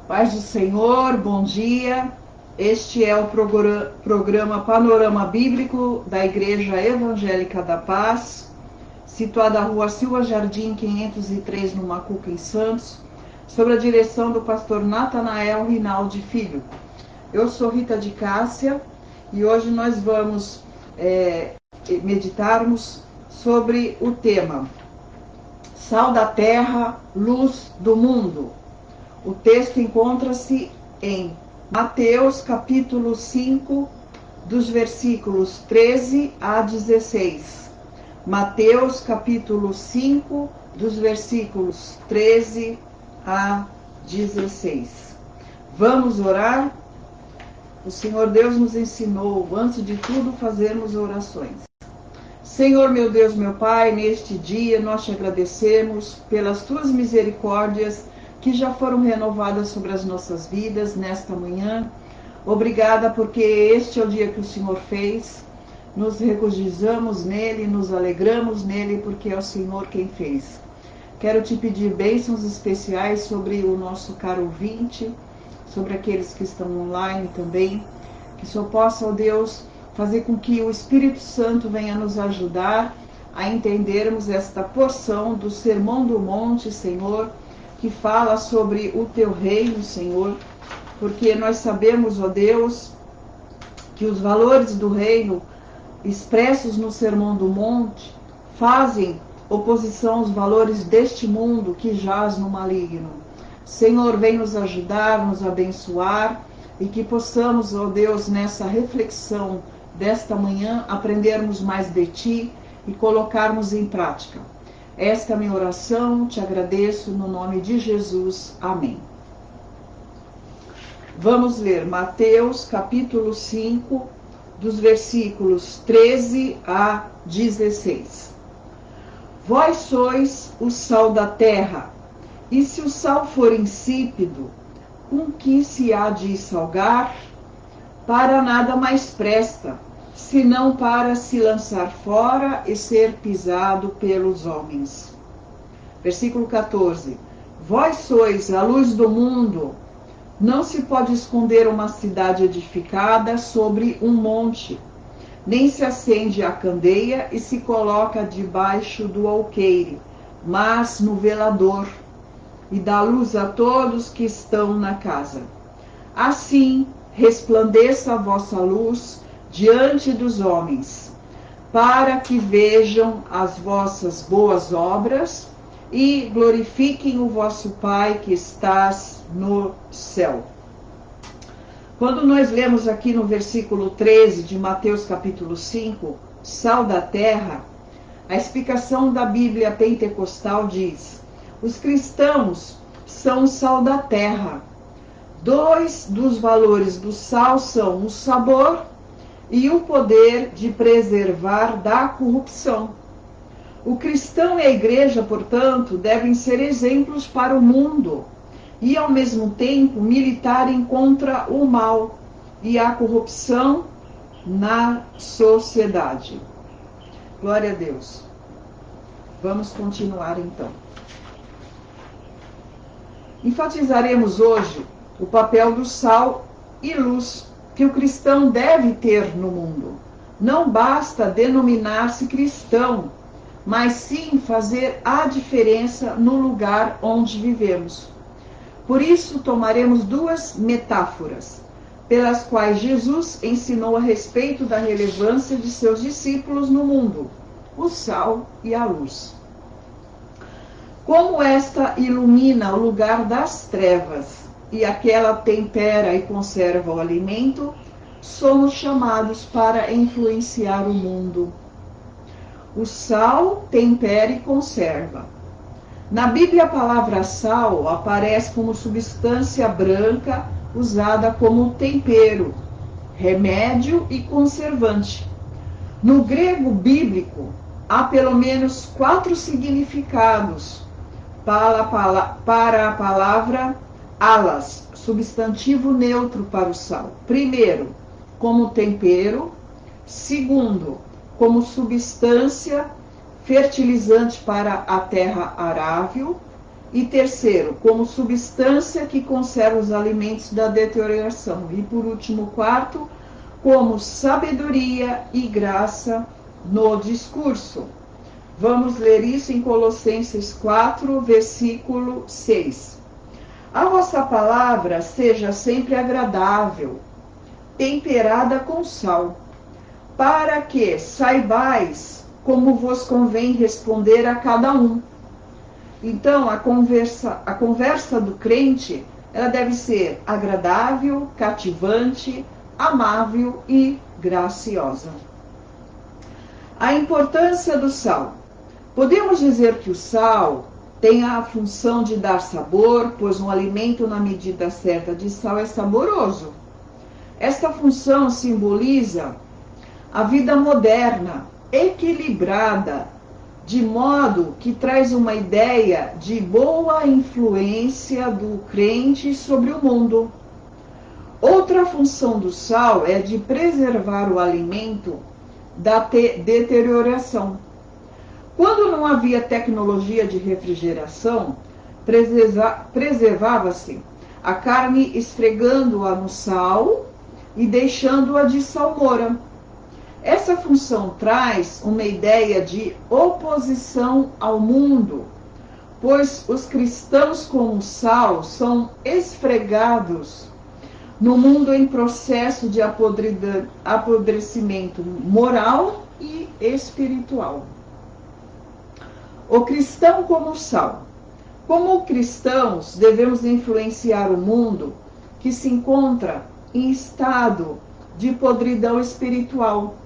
Paz do Senhor, bom dia. Este é o programa Panorama Bíblico da Igreja Evangélica da Paz, situada na Rua Silva Jardim 503, no Macuca, em Santos, sob a direção do pastor Natanael Rinaldi Filho. Eu sou Rita de Cássia e hoje nós vamos meditarmos sobre o tema Sal da Terra, Luz do Mundo. O texto encontra-se em Mateus capítulo 5, dos versículos 13 a 16. Mateus capítulo 5, dos versículos 13 a 16. Vamos orar? O Senhor Deus nos ensinou, antes de tudo, fazermos orações. Senhor, meu Deus, meu Pai, neste dia nós te agradecemos pelas tuas misericórdias que já foram renovadas sobre as nossas vidas nesta manhã. Obrigada porque este é o dia que o Senhor fez. Nos regozijamos nele, nos alegramos nele, porque é o Senhor quem fez. Quero te pedir bênçãos especiais sobre o nosso caro ouvinte, sobre aqueles que estão online também, que só possa, ó Deus, fazer com que o Espírito Santo venha nos ajudar a entendermos esta porção do Sermão do Monte, Senhor, que fala sobre o teu reino, Senhor, porque nós sabemos, ó Deus, que os valores do reino expressos no Sermão do Monte fazem oposição aos valores deste mundo que jaz no maligno. Senhor, vem nos ajudar, nos abençoar e que possamos, ó Deus, nessa reflexão desta manhã, aprendermos mais de Ti e colocarmos em prática. Esta é a minha oração, te agradeço no nome de Jesus. Amém. Vamos ler Mateus capítulo 5, dos versículos 13 a 16. Vós sois o sal da terra, e se o sal for insípido, com que se há de salgar? Para nada mais presta, senão para se lançar fora e ser pisado pelos homens. Versículo 14. Vós sois a luz do mundo. Não se pode esconder uma cidade edificada sobre um monte, nem se acende a candeia e se coloca debaixo do alqueire, mas no velador, e dá luz a todos que estão na casa. Assim resplandeça a vossa luz diante dos homens, para que vejam as vossas boas obras e glorifiquem o vosso Pai que estás no céu. Quando nós lemos aqui no versículo 13 de Mateus capítulo 5, sal da terra, a explicação da Bíblia pentecostal diz: os cristãos são o sal da terra. Dois dos valores do sal são o sabor e o poder de preservar da corrupção. O cristão e a igreja, portanto, devem ser exemplos para o mundo e, ao mesmo tempo, militarem contra o mal e a corrupção na sociedade. Glória a Deus. Vamos continuar então. Enfatizaremos hoje o papel do sal e luz que o cristão deve ter no mundo. Não basta denominar-se cristão, mas sim fazer a diferença no lugar onde vivemos. Por isso, tomaremos duas metáforas, pelas quais Jesus ensinou a respeito da relevância de seus discípulos no mundo: o sal e a luz. Como esta ilumina o lugar das trevas e aquela tempera e conserva o alimento, somos chamados para influenciar o mundo. O sal tempera e conserva. Na Bíblia, a palavra sal aparece como substância branca usada como tempero, remédio e conservante. No grego bíblico, há pelo menos 4 significados para a palavra alas, substantivo neutro para o sal. Primeiro, como tempero. Segundo, como substância fertilizante para a terra arável. E terceiro, como substância que conserva os alimentos da deterioração. E por último, quarto, como sabedoria e graça no discurso. Vamos ler isso em Colossenses 4, versículo 6. A vossa palavra seja sempre agradável, temperada com sal, para que saibais como vos convém responder a cada um. Então, a conversa do crente, ela deve ser agradável, cativante, amável e graciosa. A importância do sal. Podemos dizer que o sal tem a função de dar sabor, pois um alimento na medida certa de sal é saboroso. Esta função simboliza a vida moderna, equilibrada, de modo que traz uma ideia de boa influência do crente sobre o mundo. Outra função do sal é de preservar o alimento da deterioração. Quando não havia tecnologia de refrigeração, preservava-se a carne esfregando-a no sal e deixando-a de salmoura. Essa função traz uma ideia de oposição ao mundo, pois os cristãos como sal são esfregados no mundo em processo de apodrecimento moral e espiritual. O cristão como sal. Como cristãos, devemos influenciar o mundo que se encontra em estado de podridão espiritual.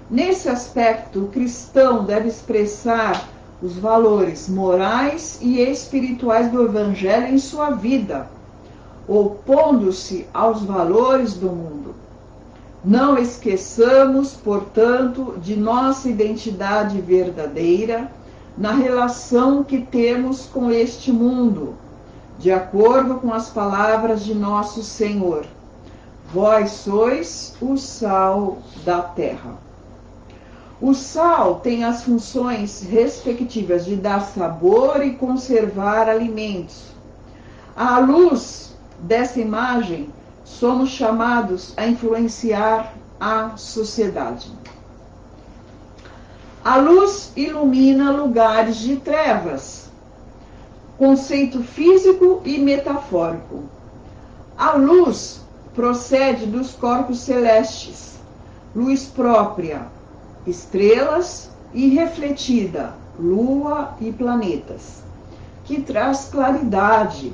Nesse aspecto, o cristão deve expressar os valores morais e espirituais do Evangelho em sua vida, opondo-se aos valores do mundo. Não esqueçamos, portanto, de nossa identidade verdadeira na relação que temos com este mundo, de acordo com as palavras de nosso Senhor. Vós sois o sal da terra. O sal tem as funções respectivas de dar sabor e conservar alimentos. À luz dessa imagem, somos chamados a influenciar a sociedade. A luz ilumina lugares de trevas, conceito físico e metafórico. A luz procede dos corpos celestes, luz própria, estrelas, e refletida, lua e planetas, que traz claridade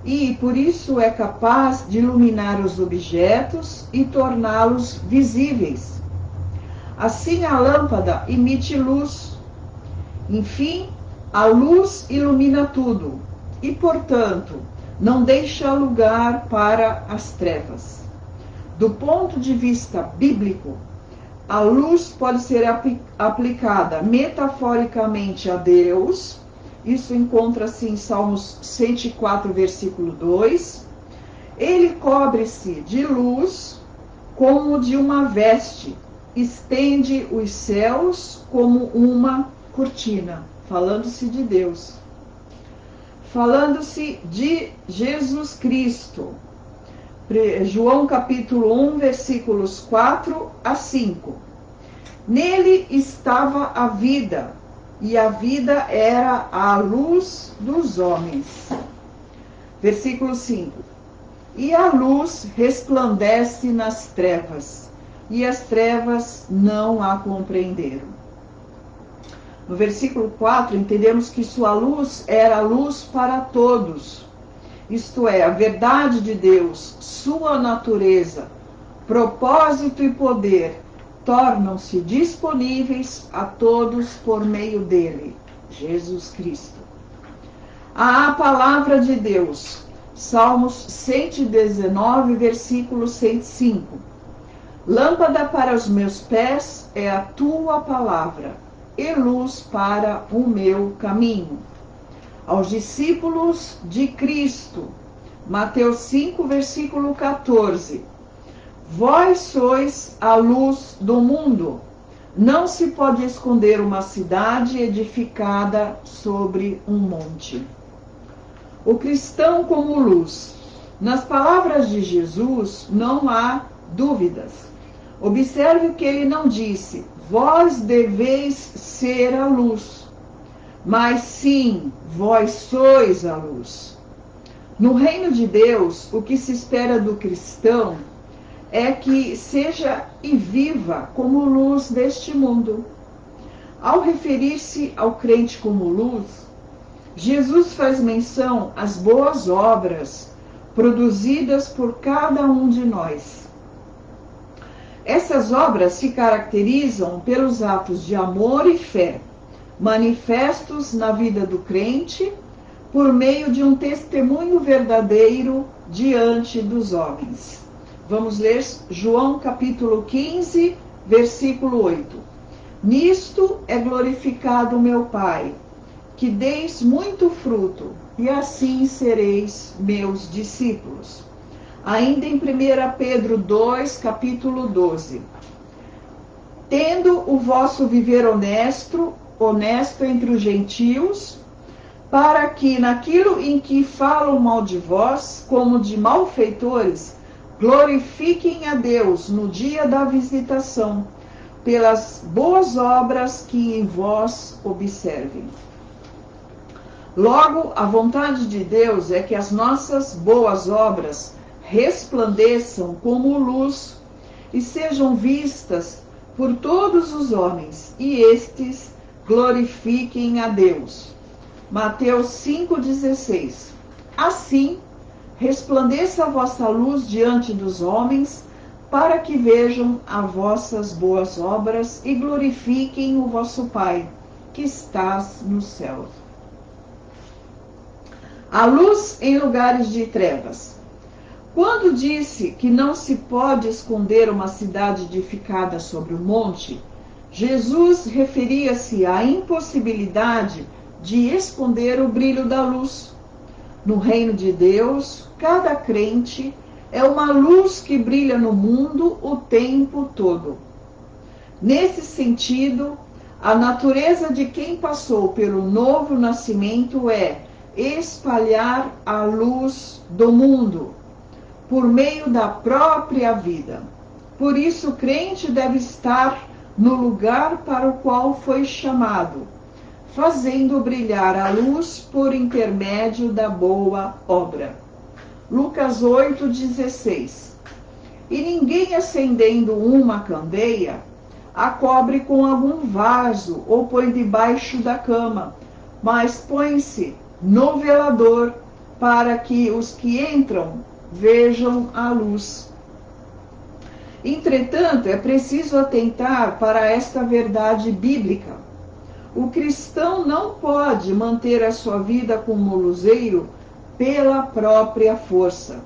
e, por isso, é capaz de iluminar os objetos e torná-los visíveis. Assim, a lâmpada emite luz. Enfim, a luz ilumina tudo e, portanto, não deixa lugar para as trevas. Do ponto de vista bíblico, a luz pode ser aplicada metaforicamente a Deus. Isso encontra-se em Salmos 104, versículo 2. Ele cobre-se de luz como de uma veste, estende os céus como uma cortina. Falando-se de Deus. Falando-se de Jesus Cristo. João capítulo 1, versículos 4 a 5. Nele estava a vida, e a vida era a luz dos homens. Versículo 5. E a luz resplandece nas trevas, e as trevas não a compreenderam. No versículo 4, entendemos que sua luz era a luz para todos. Isto é, a verdade de Deus, sua natureza, propósito e poder tornam-se disponíveis a todos por meio dele, Jesus Cristo. A palavra de Deus, Salmos 119, versículo 105. Lâmpada para os meus pés é a tua palavra, e luz para o meu caminho. Aos discípulos de Cristo, Mateus 5, versículo 14. Vós sois a luz do mundo. Não se pode esconder uma cidade edificada sobre um monte. O cristão como luz. Nas palavras de Jesus não há dúvidas. Observe que ele não disse: vós deveis ser a luz, mas sim, vós sois a luz. No reino de Deus, o que se espera do cristão é que seja e viva como luz deste mundo. Ao referir-se ao crente como luz, Jesus faz menção às boas obras produzidas por cada um de nós. Essas obras se caracterizam pelos atos de amor e fé, manifestos na vida do crente, por meio de um testemunho verdadeiro diante dos homens. Vamos ler João capítulo 15, versículo 8. Nisto é glorificado meu Pai, que deis muito fruto, e assim sereis meus discípulos. Ainda em 1 Pedro 2, capítulo 12. Tendo o vosso viver honesto entre os gentios, para que naquilo em que falam mal de vós, como de malfeitores, glorifiquem a Deus no dia da visitação, pelas boas obras que em vós observem. Logo, a vontade de Deus é que as nossas boas obras resplandeçam como luz e sejam vistas por todos os homens, e estes glorifiquem a Deus. Mateus 5,16. Assim, resplandeça a vossa luz diante dos homens, para que vejam as vossas boas obras e glorifiquem o vosso Pai, que estás nos céus. A luz em lugares de trevas. Quando disse que não se pode esconder uma cidade edificada sobre o monte, Jesus referia-se à impossibilidade de esconder o brilho da luz. No reino de Deus, cada crente é uma luz que brilha no mundo o tempo todo. Nesse sentido, a natureza de quem passou pelo novo nascimento é espalhar a luz do mundo, por meio da própria vida. Por isso, o crente deve estar no lugar para o qual foi chamado, fazendo brilhar a luz por intermédio da boa obra. Lucas 8,16. E ninguém acendendo uma candeia, a cobre com algum vaso ou põe debaixo da cama, mas põe-se no velador, para que os que entram vejam a luz. Entretanto, é preciso atentar para esta verdade bíblica. O cristão não pode manter a sua vida como luzeiro pela própria força,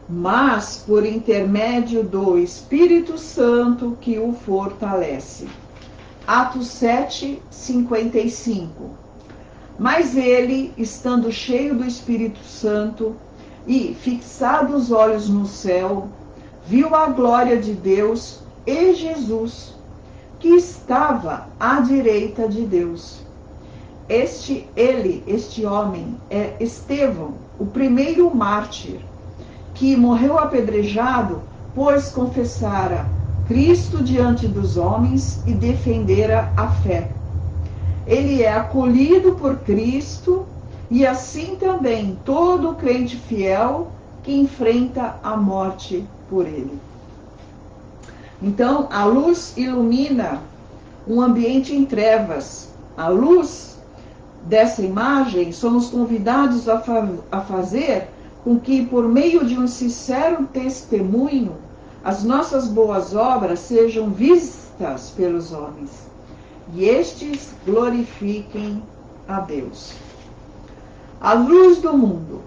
mas por intermédio do Espírito Santo que o fortalece. Atos 7:55. Mas ele, estando cheio do Espírito Santo e fixado os olhos no céu, viu a glória de Deus e Jesus, que estava à direita de Deus. Este homem é Estevão, o primeiro mártir, que morreu apedrejado, pois confessara Cristo diante dos homens e defendera a fé. Ele é acolhido por Cristo e assim também todo crente fiel que enfrenta a morte por ele. Então, a luz ilumina um ambiente em trevas. A luz dessa imagem, somos convidados a fazer com que, por meio de um sincero testemunho, as nossas boas obras sejam vistas pelos homens e estes glorifiquem a Deus. A luz do mundo.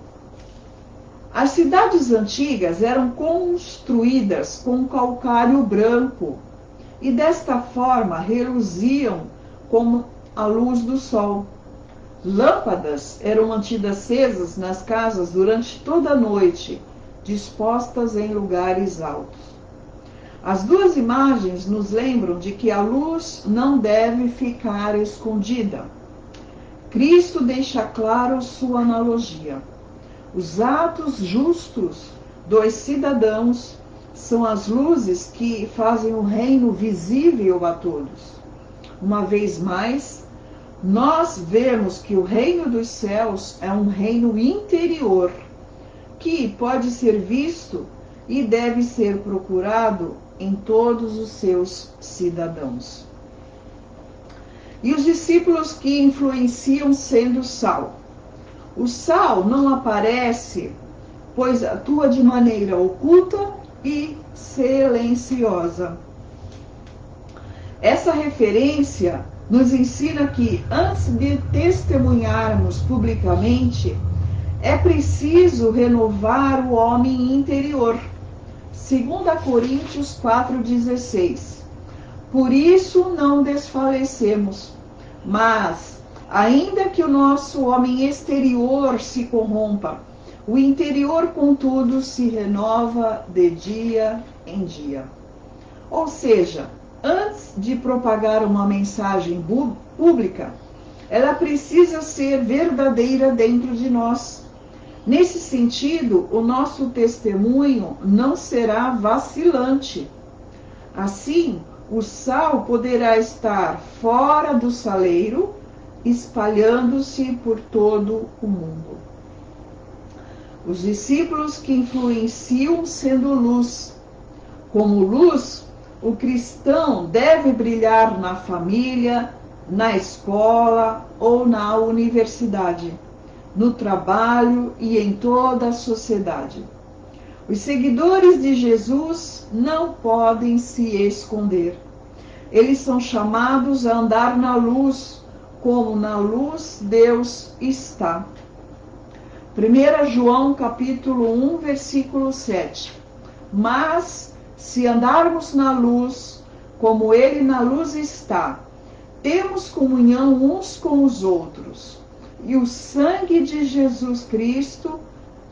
As cidades antigas eram construídas com calcário branco e desta forma reluziam como a luz do sol. Lâmpadas eram mantidas acesas nas casas durante toda a noite, dispostas em lugares altos. As duas imagens nos lembram de que a luz não deve ficar escondida. Cristo deixa claro sua analogia. Os atos justos dos cidadãos são as luzes que fazem o reino visível a todos. Uma vez mais, nós vemos que o reino dos céus é um reino interior, que pode ser visto e deve ser procurado em todos os seus cidadãos. E os discípulos que influenciam sendo sal. O sal não aparece, pois atua de maneira oculta e silenciosa. Essa referência nos ensina que, antes de testemunharmos publicamente, é preciso renovar o homem interior. 2 Coríntios 4,16. Por isso não desfalecemos, mas, ainda que o nosso homem exterior se corrompa, o interior, contudo, se renova de dia em dia. Ou seja, antes de propagar uma mensagem pública, ela precisa ser verdadeira dentro de nós. Nesse sentido, o nosso testemunho não será vacilante. Assim, o sal poderá estar fora do saleiro, espalhando-se por todo o mundo. Os discípulos que influenciam sendo luz. Como luz, o cristão deve brilhar na família, na escola ou na universidade, no trabalho e em toda a sociedade. Os seguidores de Jesus não podem se esconder. Eles são chamados a andar na luz, como na luz Deus está. 1 João capítulo 1, versículo 7. Mas, se andarmos na luz, como Ele na luz está, temos comunhão uns com os outros. E o sangue de Jesus Cristo,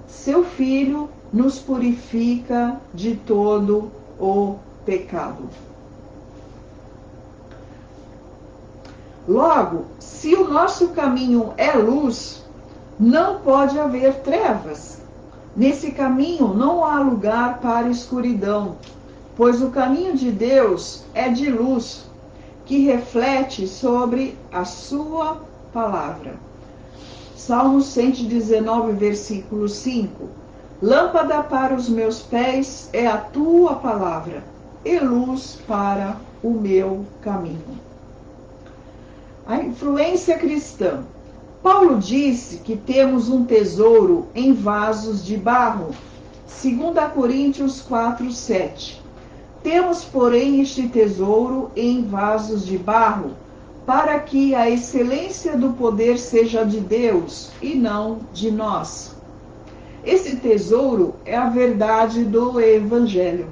seu Filho, nos purifica de todo o pecado. Logo, se o nosso caminho é luz, não pode haver trevas. Nesse caminho não há lugar para escuridão, pois o caminho de Deus é de luz, que reflete sobre a sua palavra. Salmo 119, versículo 5. Lâmpada para os meus pés é a tua palavra, e luz para o meu caminho. A influência cristã. Paulo disse que temos um tesouro em vasos de barro. 2 Coríntios 4, 7. Temos, porém, este tesouro em vasos de barro, para que a excelência do poder seja de Deus e não de nós. Esse tesouro é a verdade do Evangelho.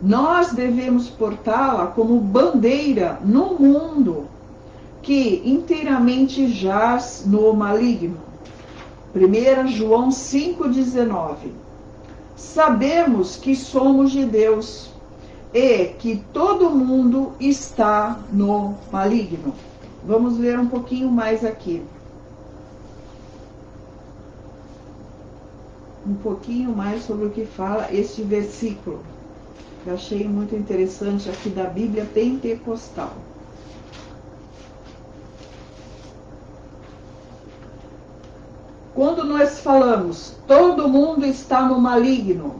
Nós devemos portá-la como bandeira no mundo que inteiramente jaz no maligno. 1 João 5,19. Sabemos que somos de Deus e que todo mundo está no maligno. Vamos ver um pouquinho mais aqui. Um pouquinho mais sobre o que fala este versículo. Eu achei muito interessante aqui da Bíblia Pentecostal. Quando nós falamos, todo mundo está no maligno,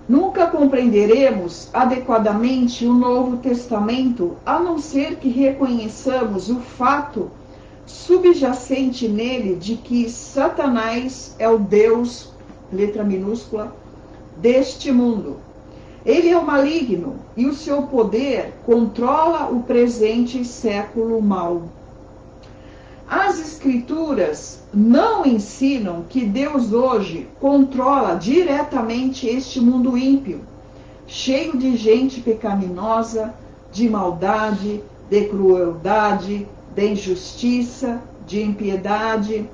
nunca compreenderemos adequadamente o Novo Testamento, a não ser que reconheçamos o fato subjacente nele de que Satanás é o Deus, letra minúscula, deste mundo. Ele é o maligno e o seu poder controla o presente século mau. As Escrituras não ensinam que Deus hoje controla diretamente este mundo ímpio, cheio de gente pecaminosa, de maldade, de crueldade, de injustiça, de impiedade.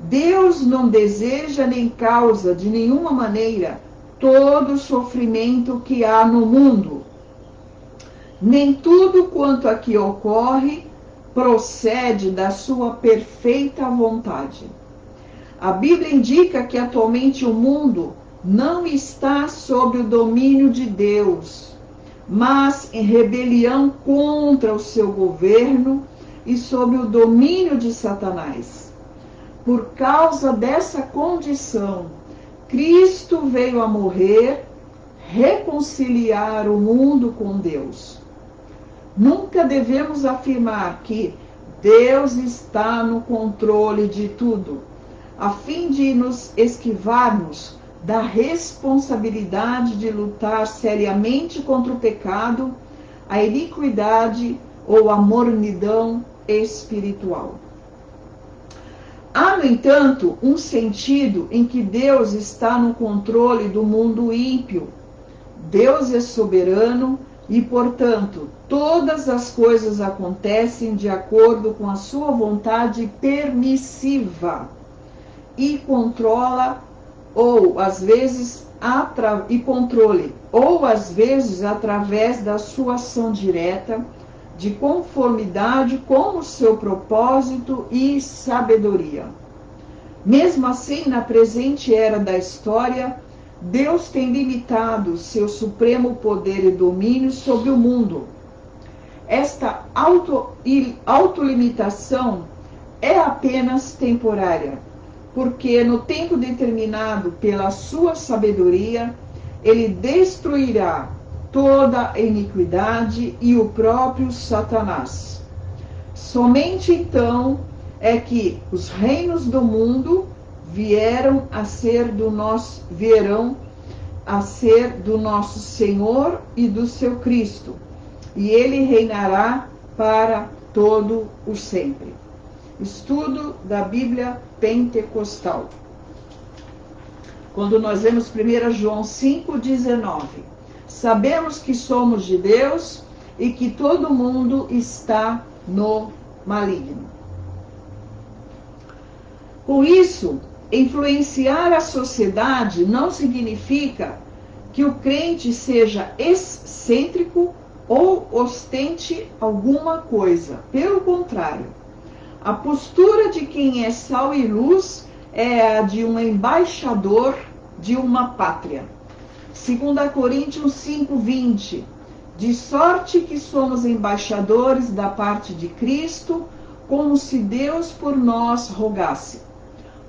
Deus não deseja nem causa de nenhuma maneira todo o sofrimento que há no mundo. Nem tudo quanto aqui ocorre procede da sua perfeita vontade. A Bíblia indica que atualmente o mundo não está sob o domínio de Deus, mas em rebelião contra o seu governo e sob o domínio de Satanás. Por causa dessa condição, Cristo veio a morrer, reconciliar o mundo com Deus. Nunca devemos afirmar que Deus está no controle de tudo, a fim de nos esquivarmos da responsabilidade de lutar seriamente contra o pecado, a iniquidade ou a mornidão espiritual. Há, no entanto, um sentido em que Deus está no controle do mundo ímpio. Deus é soberano e, portanto, todas as coisas acontecem de acordo com a sua vontade permissiva e controla ou às vezes através da sua ação direta, de conformidade com o seu propósito e sabedoria. Mesmo assim, na presente era da história, Deus tem limitado seu supremo poder e domínio sobre o mundo. Esta autolimitação é apenas temporária, porque no tempo determinado pela sua sabedoria, ele destruirá toda a iniquidade e o próprio Satanás. Somente então é que os reinos do mundo vierão a ser do nosso Senhor e do seu Cristo, e ele reinará para todo o sempre. Estudo da Bíblia Pentecostal. Quando nós vemos 1 João 5,19, sabemos que somos de Deus e que todo mundo está no maligno. Com isso, influenciar a sociedade não significa que o crente seja excêntrico ou ostente alguma coisa. Pelo contrário, a postura de quem é sal e luz é a de um embaixador de uma pátria. 2 Coríntios 5:20, de sorte que somos embaixadores da parte de Cristo, como se Deus por nós rogasse.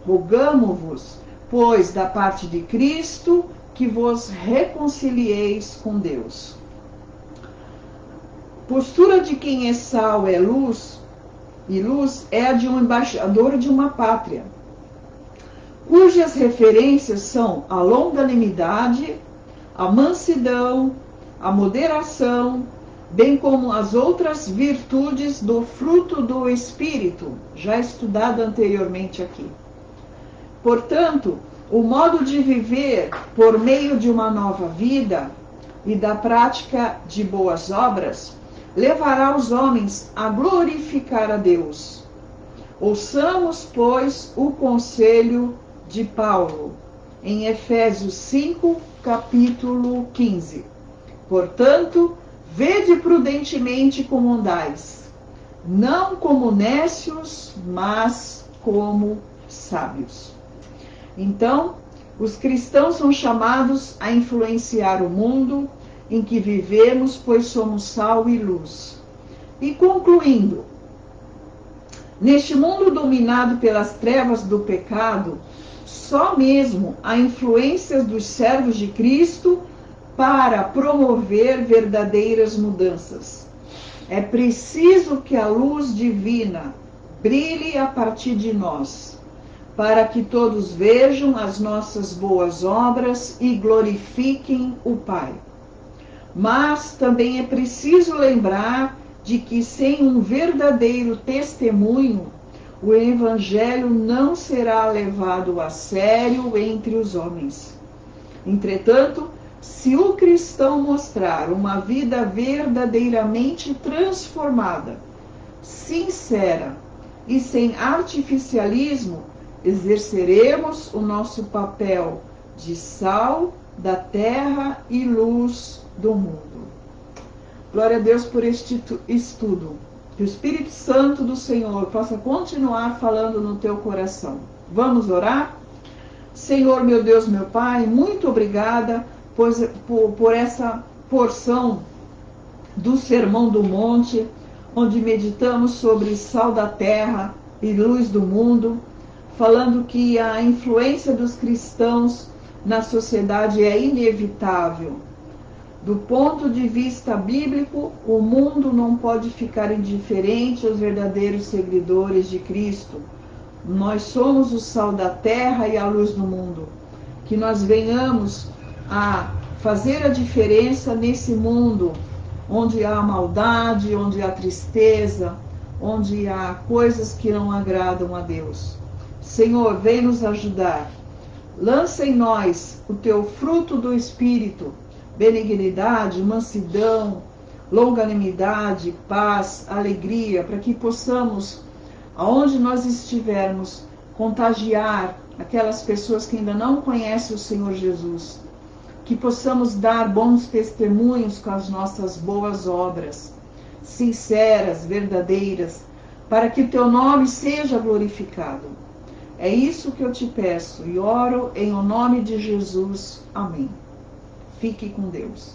Rogamo-vos, pois, da parte de Cristo, que vos reconcilieis com Deus. Postura de quem é sal é luz, e luz é a de um embaixador de uma pátria, cujas referências são a longanimidade, a mansidão, a moderação, bem como as outras virtudes do fruto do Espírito, já estudado anteriormente aqui. Portanto, o modo de viver por meio de uma nova vida e da prática de boas obras levará os homens a glorificar a Deus. Ouçamos, pois, o conselho de Paulo, em Efésios 5, capítulo 15. Portanto, vede prudentemente como andais, não como nécios, mas como sábios. Então, os cristãos são chamados a influenciar o mundo em que vivemos, pois somos sal e luz. E concluindo, neste mundo dominado pelas trevas do pecado, só mesmo a influência dos servos de Cristo para promover verdadeiras mudanças. É preciso que a luz divina brilhe a partir de nós, para que todos vejam as nossas boas obras e glorifiquem o Pai. Mas também é preciso lembrar de que sem um verdadeiro testemunho, o Evangelho não será levado a sério entre os homens. Entretanto, se o cristão mostrar uma vida verdadeiramente transformada, sincera e sem artificialismo, exerceremos o nosso papel de sal da terra e luz do mundo. Glória a Deus por este estudo. Que o Espírito Santo do Senhor possa continuar falando no teu coração. Vamos orar? Senhor, meu Deus, meu Pai, muito obrigada por essa porção do Sermão do Monte, onde meditamos sobre sal da terra e luz do mundo, falando que a influência dos cristãos na sociedade é inevitável. Do ponto de vista bíblico, o mundo não pode ficar indiferente aos verdadeiros seguidores de Cristo. Nós somos o sal da terra e a luz do mundo. Que nós venhamos a fazer a diferença nesse mundo onde há maldade, onde há tristeza, onde há coisas que não agradam a Deus. Senhor, vem nos ajudar. Lança em nós o teu fruto do Espírito, benignidade, mansidão, longanimidade, paz, alegria, para que possamos, aonde nós estivermos, contagiar aquelas pessoas que ainda não conhecem o Senhor Jesus. Que possamos dar bons testemunhos com as nossas boas obras, sinceras, verdadeiras, para que o teu nome seja glorificado. É isso que eu te peço e oro em o nome de Jesus. Amém. Fique com Deus.